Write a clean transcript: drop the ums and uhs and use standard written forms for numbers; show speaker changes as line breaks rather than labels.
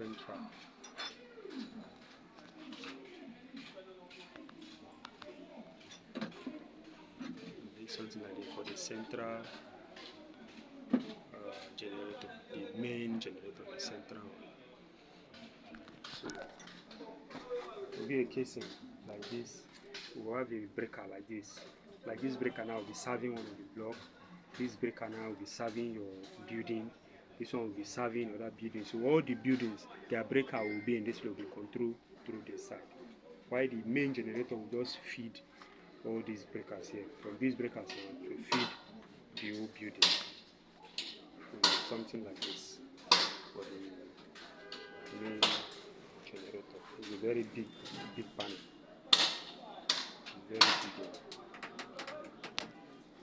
central. Something like this for the central generator, the main generator, the central one. So it will be a casing like this. We will have a breaker like this. Like this breaker now will be serving one of the block. This breaker now will be serving your building. This one will be serving other buildings. So all the buildings, their breaker will be in this will be controlled through this side. While the main generator will just feed all these breakers here. From these breakers here to feed the whole building. So something like this for the main generator. It's a very big panel.